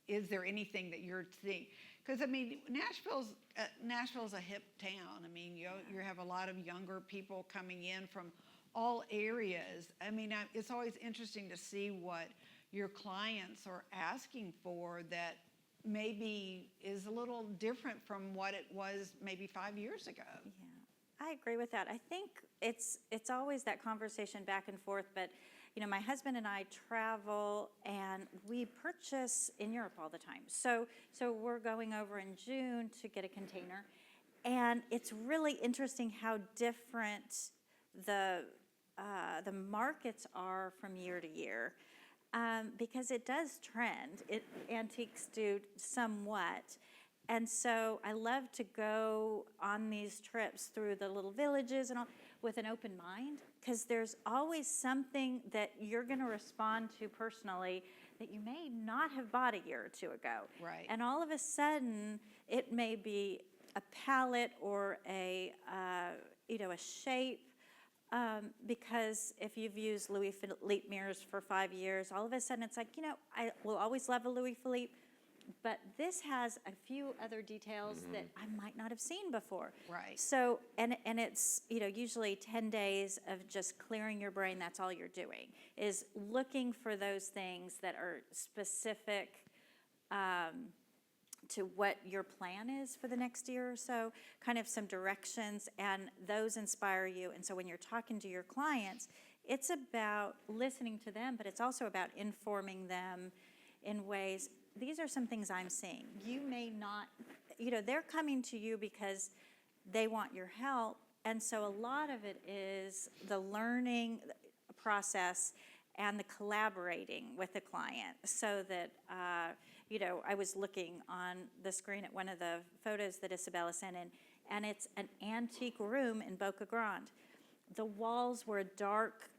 [SPEAKER 2] Is there anything that you're seeing? Because I mean, Nashville's a hip town. I mean, you have a lot of younger people coming in from all areas. I mean, it's always interesting to see what your clients are asking for that maybe is a little different from what it was maybe 5 years ago.
[SPEAKER 4] Yeah, I agree with that. I think it's always that conversation back and forth, but my husband and I travel and we purchase in Europe all the time. So we're going over in June to get a container, And it's really interesting how different the markets are from year to year, because it does trend. Antiques do somewhat. And so I love to go on these trips through the little villages and all with an open mind, because there's always something that you're going to respond to personally that you may not have bought a year or two ago.
[SPEAKER 2] Right.
[SPEAKER 4] And all of a sudden, it may be a palette or a shape, because if you've used Louis Philippe mirrors for 5 years, all of a sudden it's like, I will always love a Louis Philippe, but this has a few other details that I might not have seen before.
[SPEAKER 2] Right.
[SPEAKER 4] So, and it's, usually 10 days of just clearing your brain. That's all you're doing, is looking for those things that are specific to what your plan is for the next year or so, kind of some directions, and those inspire you. And so when you're talking to your clients, it's about listening to them, but it's also about informing them in ways. These are some things I'm seeing. You may not, they're coming to you because they want your help. And so a lot of it is the learning process and the collaborating with the client, so that, I was looking on the screen at one of the photos that Isabella sent in, and it's an antique room in Boca Grande. The walls were dark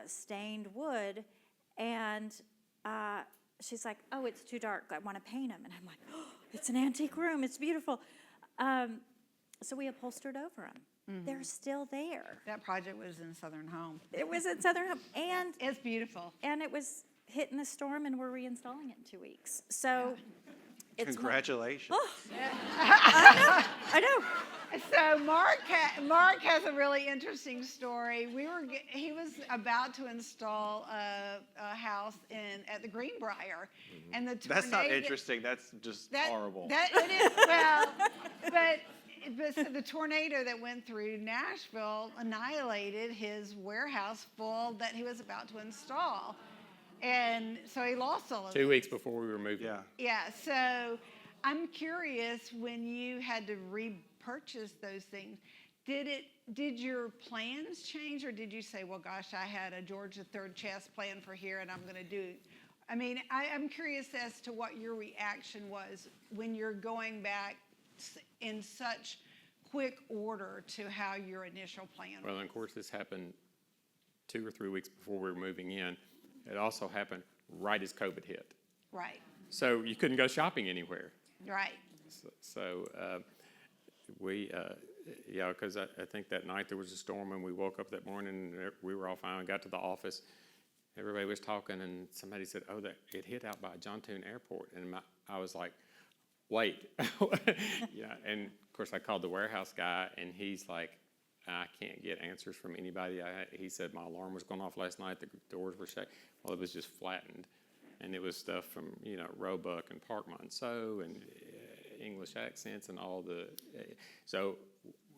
[SPEAKER 4] stained wood, and she's like, oh, it's too dark, I want to paint them. And I'm like, oh, it's an antique room, it's beautiful. So we upholstered over them. They're still there.
[SPEAKER 2] That project was in Southern Home.
[SPEAKER 4] It was at Southern Home, and
[SPEAKER 2] It's beautiful.
[SPEAKER 4] and it was hitting the storm, and we're reinstalling it in 2 weeks. So it's
[SPEAKER 3] Congratulations.
[SPEAKER 4] I know.
[SPEAKER 2] So Mark has a really interesting story. He was about to install a house at the Greenbrier, and the tornado.
[SPEAKER 3] That's not interesting. That's just horrible.
[SPEAKER 2] It is, well, but so the tornado that went through Nashville annihilated his warehouse full that he was about to install, and so he lost all of it.
[SPEAKER 5] 2 weeks before we were moving.
[SPEAKER 3] Yeah.
[SPEAKER 2] Yeah, so I'm curious, when you had to repurchase those things, did your plans change, or did you say, well, gosh, I had a George III chess plan for here, and I'm going to do it? I mean, I'm curious as to what your reaction was when you're going back in such quick order to how your initial plan was.
[SPEAKER 5] Well, and of course, this happened 2 or 3 weeks before we were moving in. It also happened right as COVID hit.
[SPEAKER 2] Right,
[SPEAKER 5] So you couldn't go shopping anywhere.
[SPEAKER 2] right.
[SPEAKER 5] Because I think that night there was a storm, and we woke up that morning, and we were all fine. Got to the office, everybody was talking, and somebody said, oh, that it hit out by Johntoon Airport. And I was like, wait. Yeah, and of course I called the warehouse guy, and he's like, I can't get answers from anybody. He said my alarm was going off last night, the doors were shut. Well, it was just flattened, and it was stuff from, Roebuck and Park Monceau and English accents and all the, so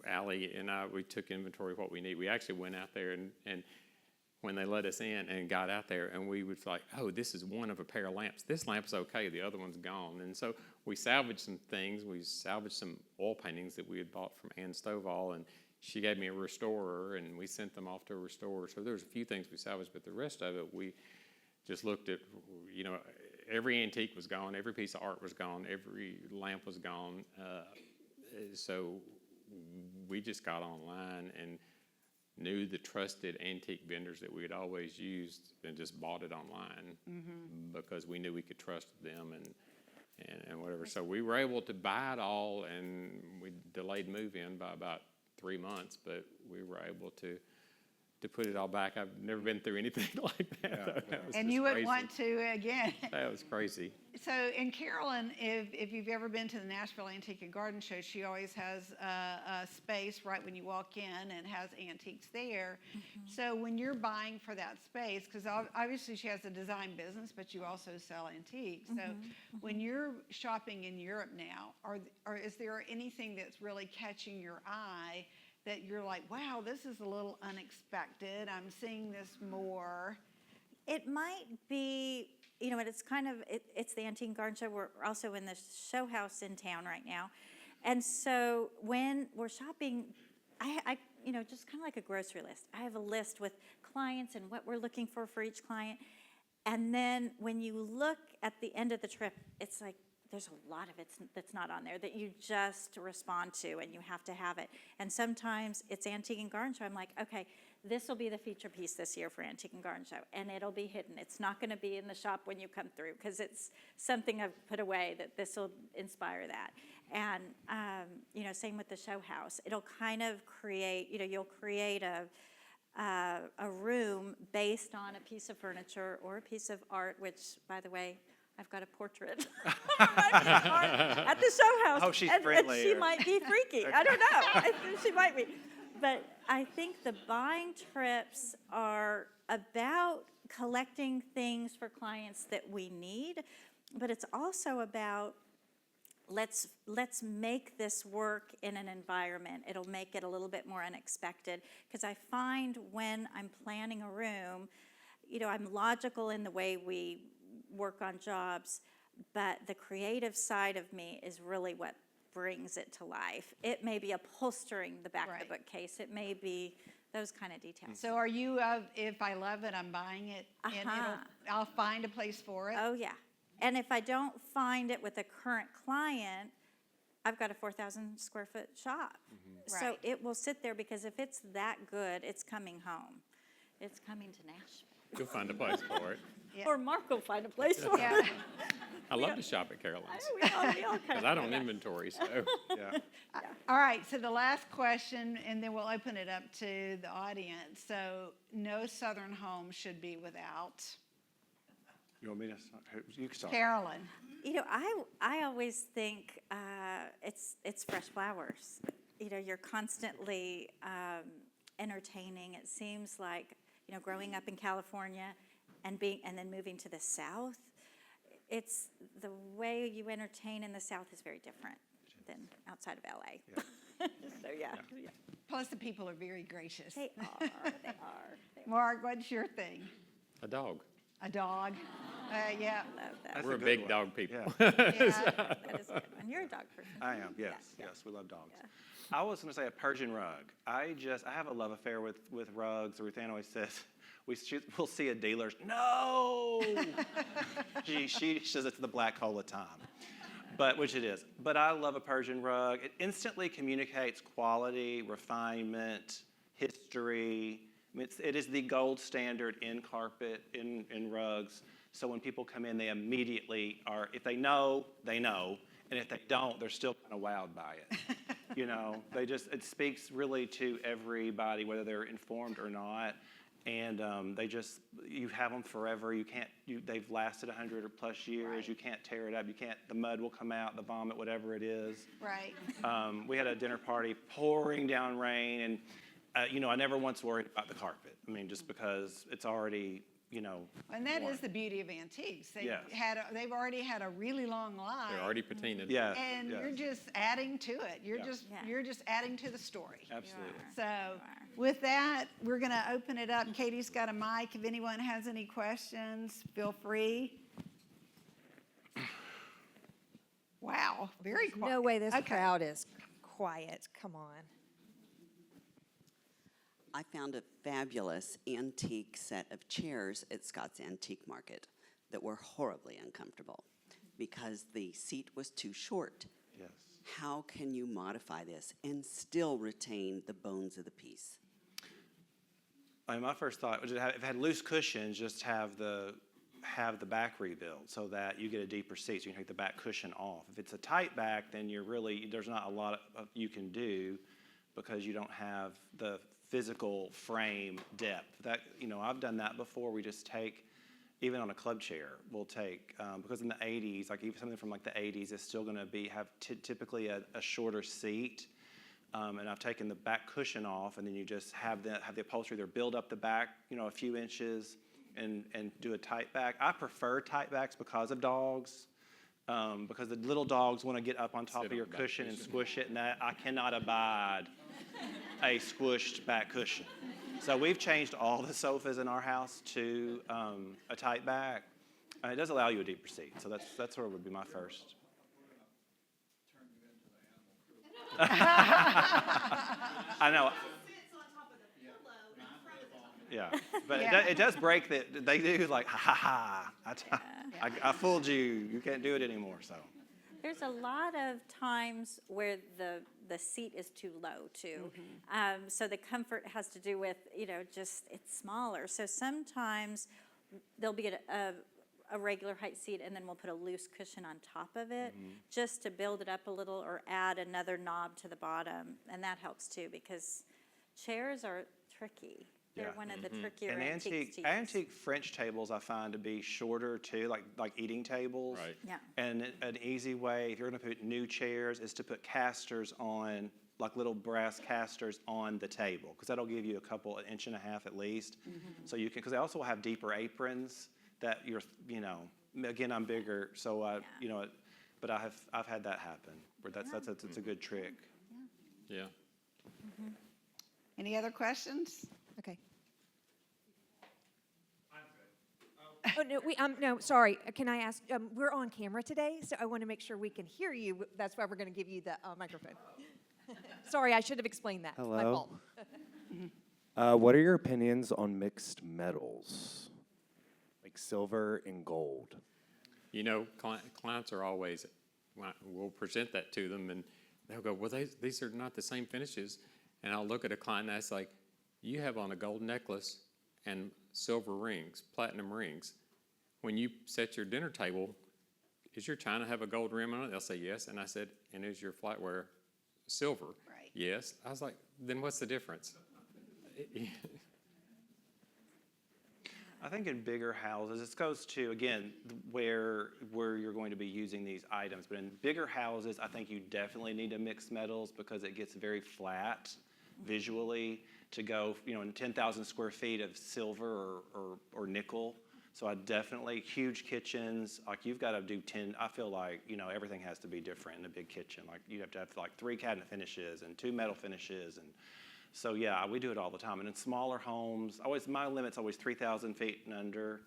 [SPEAKER 5] Allie and I, we took inventory of what we need. We actually went out there, and when they let us in and got out there, and we was like, oh, this is one of a pair of lamps. This lamp's okay, the other one's gone. And so we salvaged some things. We salvaged some oil paintings that we had bought from Ann Stovall, and she gave me a restorer, and we sent them off to a restorer. So there was a few things we salvaged, but the rest of it, we just looked at, every antique was gone, every piece of art was gone, every lamp was gone. So we just got online and knew the trusted antique vendors that we had always used and just bought it online because we knew we could trust them and whatever. So we were able to buy it all, and we delayed move-in by about 3 months, but we were able to put it all back. I've never been through anything like that. That was
[SPEAKER 2] And
[SPEAKER 5] just
[SPEAKER 2] you would
[SPEAKER 5] crazy.
[SPEAKER 2] want to again.
[SPEAKER 5] That was crazy.
[SPEAKER 2] So, and Carolyn, if you've ever been to the Nashville Antique and Garden Show, she always has a space right when you walk in and has antiques there. So when you're buying for that space, because obviously she has a design business, but you also sell antiques. So when you're shopping in Europe now, is there anything that's really catching your eye that you're like, wow, this is a little unexpected, I'm seeing this more?
[SPEAKER 4] It might be, it's kind of, it's the Antique and Garden Show. We're also in the show house in town right now. And so when we're shopping, I just kind of like a grocery list. I have a list with clients and what we're looking for each client. And then when you look at the end of the trip, it's like there's a lot of it that's not on there that you just respond to and you have to have it. And sometimes it's Antique and Garden Show. I'm like, okay, this will be the feature piece this year for Antique and Garden Show, and it'll be hidden. It's not going to be in the shop when you come through because it's something I've put away that this will inspire that. And, same with the show house. It'll kind of create, you'll create a room based on a piece of furniture or a piece of art, which, by the way, I've got a portrait of my piece of art at the show house.
[SPEAKER 3] Oh, she's
[SPEAKER 4] and
[SPEAKER 3] friendly.
[SPEAKER 4] she might be freaky. I don't know. I think she might be. But I think the buying trips are about collecting things for clients that we need, but it's also about let's make this work in an environment. It'll make it a little bit more unexpected, because I find when I'm planning a room, I'm logical in the way we work on jobs, but the creative side of me is really what brings it to life. It may be upholstering the back of the bookcase. It may be those kind of details.
[SPEAKER 2] So are you, if I love it, I'm buying it, and I'll find a place for it?
[SPEAKER 4] Oh, yeah. And if I don't find it with a current client, I've got a 4,000 square foot shop. So
[SPEAKER 2] Right.
[SPEAKER 4] it will sit there, because if it's that good, it's coming home. It's coming to Nashville.
[SPEAKER 5] You'll find a place for it.
[SPEAKER 2] Yeah.
[SPEAKER 4] Or Mark will find a place for
[SPEAKER 2] Yeah.
[SPEAKER 4] it.
[SPEAKER 5] I love to shop at Carolyn's,
[SPEAKER 4] We all kind
[SPEAKER 5] because
[SPEAKER 4] of
[SPEAKER 5] I don't inventory, so.
[SPEAKER 3] Yeah.
[SPEAKER 2] All right, so the last question, and then we'll open it up to the audience. So no Southern home should be without.
[SPEAKER 3] You want me to start? You can start.
[SPEAKER 2] Carolyn.
[SPEAKER 4] I always think it's fresh flowers. You're constantly entertaining. It seems like, growing up in California and then moving to the South, it's the way you entertain in the South is very different than outside of LA.
[SPEAKER 3] Yeah.
[SPEAKER 4] So yeah.
[SPEAKER 2] Plus the people are very gracious.
[SPEAKER 4] They are. They are.
[SPEAKER 2] Mark, what's your thing?
[SPEAKER 5] A dog.
[SPEAKER 2] A dog? Yeah.
[SPEAKER 4] Love that.
[SPEAKER 3] That's
[SPEAKER 5] We're
[SPEAKER 3] a
[SPEAKER 5] a
[SPEAKER 3] good
[SPEAKER 5] big
[SPEAKER 3] one.
[SPEAKER 5] dog people.
[SPEAKER 3] Yeah.
[SPEAKER 2] Yeah.
[SPEAKER 4] That is a good one. You're a dog person.
[SPEAKER 3] I am, yes,
[SPEAKER 4] Yeah.
[SPEAKER 3] yes, we love dogs.
[SPEAKER 4] Yeah.
[SPEAKER 3] I was going to say a Persian rug. I have a love affair with rugs. Ruthann always says, we'll see a dealer. No! she says it's the black hole of time, which it is. But I love a Persian rug. It instantly communicates quality, refinement, history. I mean, it is the gold standard in carpet, in rugs. So when people come in, they immediately are, if they know, they know. And if they don't, they're still kind of wowed by it. It speaks really to everybody, whether they're informed or not. And you have them forever. They've lasted 100 or plus years.
[SPEAKER 2] Right.
[SPEAKER 3] You can't tear it up. The mud will come out, the vomit, whatever it is.
[SPEAKER 2] Right.
[SPEAKER 3] We had a dinner party, pouring down rain, and I never once worried about the carpet. I mean, just because it's already,
[SPEAKER 2] And that
[SPEAKER 3] worn.
[SPEAKER 2] is the beauty of antiques.
[SPEAKER 3] Yes.
[SPEAKER 2] They've already had a really long life.
[SPEAKER 5] They're already patinaed.
[SPEAKER 3] Yeah.
[SPEAKER 2] And
[SPEAKER 3] yes.
[SPEAKER 2] you're just adding to it. You're
[SPEAKER 4] Yeah.
[SPEAKER 2] just adding to the story.
[SPEAKER 3] Absolutely.
[SPEAKER 2] So with that, we're going to open it up. Katie's got a mic. If anyone has any questions, feel free. Wow, very quiet.
[SPEAKER 1] No way this
[SPEAKER 2] Okay.
[SPEAKER 1] crowd is quiet. Come on.
[SPEAKER 6] I found a fabulous antique set of chairs at Scott's Antique Market that were horribly uncomfortable because the seat was too short.
[SPEAKER 3] Yes.
[SPEAKER 6] How can you modify this and still retain the bones of the piece?
[SPEAKER 3] I mean, my first thought was, if it had loose cushions, just have the back rebuilt so that you get a deeper seat, so you can take the back cushion off. If it's a tight back, then there's not a lot you can do, because you don't have the physical frame depth. I've done that before. We just take, even on a club chair, we'll take, because in the 80s, like even something from like the 80s is still going to have typically a shorter seat. And I've taken the back cushion off, and then you just have the upholstery either build up the back, a few inches, and do a tight back. I prefer tight backs because of dogs, because the little dogs want to get up on top
[SPEAKER 5] Sit
[SPEAKER 3] of your
[SPEAKER 5] on the back
[SPEAKER 3] cushion and
[SPEAKER 5] cushion.
[SPEAKER 3] squish it, and I cannot abide a squished back cushion. So we've changed all the sofas in our house to a tight back. It does allow you a deeper seat, so that's sort of would be my first. I know. Yeah, but it does break that. They do like, ha, I fooled you. You can't do it anymore, so.
[SPEAKER 4] There's a lot of times where the seat is too low too. So the comfort has to do with, just it's smaller. So sometimes there'll be a regular height seat and then we'll put a loose cushion on top of it just to build it up a little or add another knob to the bottom. And that helps too because chairs are tricky. They're one of the trickier
[SPEAKER 3] And
[SPEAKER 4] antiques to use.
[SPEAKER 3] antique French tables I find to be shorter too, like eating tables.
[SPEAKER 5] Right.
[SPEAKER 4] Yeah.
[SPEAKER 3] And an easy way, if you're going to put new chairs, is to put casters on, like little brass casters on the table, because that'll give you a couple, an inch and a half at least. So you can, because they also have deeper aprons that you're, again, I'm bigger, so but I've had that happen where it's a good trick.
[SPEAKER 5] Yeah.
[SPEAKER 2] Any other questions?
[SPEAKER 1] Okay. Oh, no, no, sorry. Can I ask, we're on camera today, so I want to make sure we can hear you. That's why we're going to give you the microphone. Sorry, I should have explained that.
[SPEAKER 7] Hello.
[SPEAKER 1] My fault.
[SPEAKER 7] What are your opinions on mixed metals, like silver and gold?
[SPEAKER 5] Clients are always, we'll present that to them, and they'll go, well, these are not the same finishes. And I'll look at a client and that's like, you have on a gold necklace and silver rings, platinum rings. When you set your dinner table, is your china have a gold rim on it? They'll say yes. And I said, and is your flatware silver?
[SPEAKER 2] Right.
[SPEAKER 5] Yes. I was like, then what's the difference?
[SPEAKER 3] I think in bigger houses, this goes to, again, where you're going to be using these items. But in bigger houses, I think you definitely need to mix metals because it gets very flat visually to go, in 10,000 square feet of silver or nickel. So I definitely, huge kitchens, like you've got to do 10, I feel like, everything has to be different in a big kitchen. Like you have to have like 3 cabinet finishes and 2 metal finishes. And so yeah, we do it all the time. And in smaller homes, my limit's always 3,000 feet and under.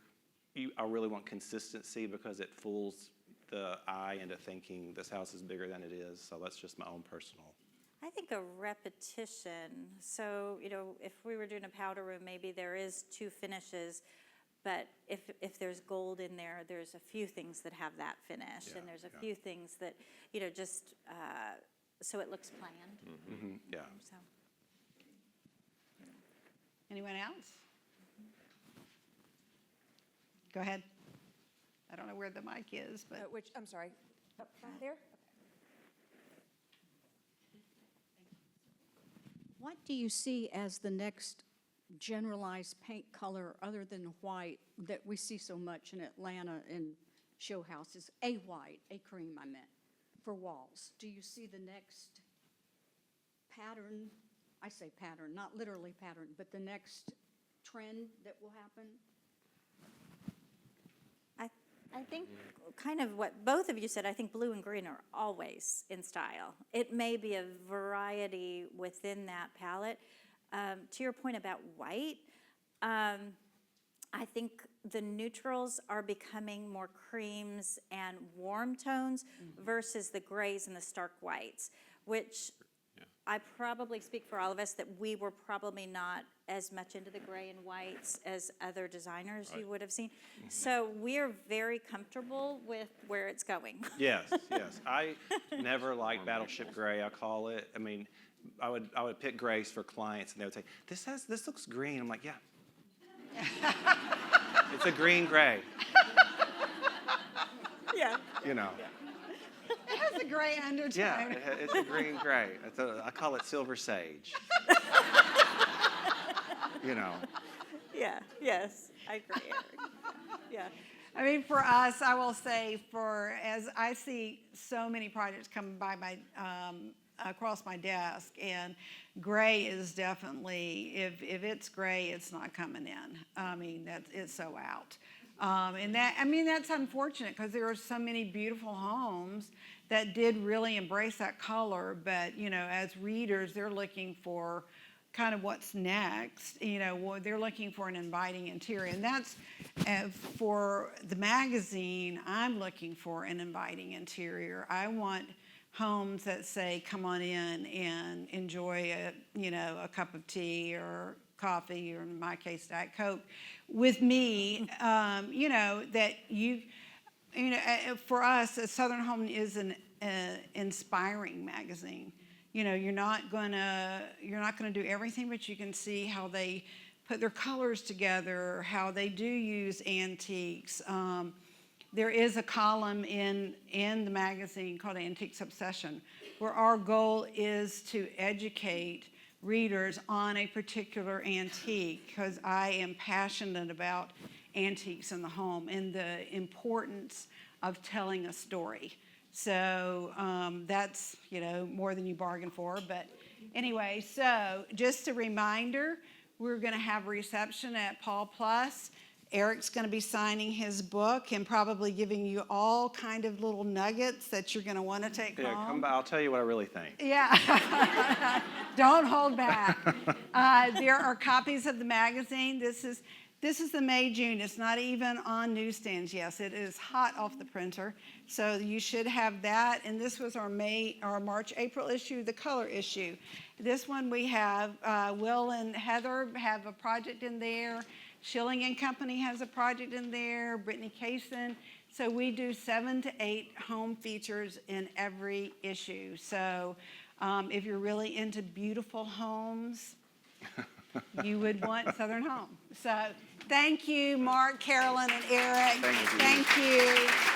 [SPEAKER 3] I really want consistency because it fools the eye into thinking this house is bigger than it is. So that's just my own personal.
[SPEAKER 4] I think a repetition. So, if we were doing a powder room, maybe there is 2 finishes, but if there's gold in there, there's a few things that have that finish, and there's a few things that, just so it looks planned.
[SPEAKER 3] Yeah.
[SPEAKER 4] So.
[SPEAKER 2] Anyone else? Go ahead. I don't know where the mic is, but.
[SPEAKER 1] I'm sorry. Up there?
[SPEAKER 8] What do you see as the next generalized paint color other than white that we see so much in Atlanta in show houses? A white, a cream I meant, for walls. Do you see the next pattern? I say pattern, not literally pattern, but the next trend that will happen?
[SPEAKER 4] I think kind of what both of you said, I think blue and green are always in style. It may be a variety within that palette. To your point about white, I think the neutrals are becoming more creams and warm tones versus the grays and the stark whites, which I probably speak for all of us that we were probably not as much into the gray and whites as other designers you would have seen. So we're very comfortable with where it's going.
[SPEAKER 3] Yes. I never liked Battleship Gray, I call it. I mean, I would pick grays for clients, and they would say, "This looks green." I'm like, "Yeah, it's a green gray."
[SPEAKER 4] Yeah.
[SPEAKER 2] It has a gray undertone.
[SPEAKER 3] Yeah, it's a green gray. I call it silver sage.
[SPEAKER 4] Yeah. Yes. I agree, Eric. Yeah.
[SPEAKER 2] I mean, for us, I will say, as I see so many projects come by across my desk, and gray is definitely, if it's gray, it's not coming in. I mean, it's so out. And that's unfortunate because there are so many beautiful homes that did really embrace that color, but as readers, they're looking for kind of what's next. They're looking for an inviting interior, and that's for the magazine. I'm looking for an inviting interior. I want homes that say, come on in and enjoy a cup of tea or coffee, or in my case, Diet Coke, with me, that for us, Southern Home is an inspiring magazine. You're not gonna do everything, but you can see how they put their colors together, how they do use antiques. There is a column in the magazine called Antiques Obsession, where our goal is to educate readers on a particular antique, because I am passionate about antiques in the home and the importance of telling a story. So that's, more than you bargain for. But anyway, so just a reminder, we're going to have a reception at Paul Plus. Eric's going to be signing his book and probably giving you all kind of little nuggets that you're going to want to take
[SPEAKER 3] Yeah,
[SPEAKER 2] home.
[SPEAKER 3] come by. I'll tell you what I really think.
[SPEAKER 2] Yeah. Don't hold back. There are copies of the magazine. This is the May-June. It's not even on newsstands. Yes, it is hot off the printer. So you should have that. And this was our March, April issue, the color issue. This one we have, Will and Heather have a project in there. Schilling and Company has a project in there. Brittany Kaysen. So we do 7 to 8 home features in every issue. So if you're really into beautiful homes, you would want Southern Home. So thank you, Mark, Carolyn, and Eric.
[SPEAKER 3] Thank you.
[SPEAKER 2] Thank you.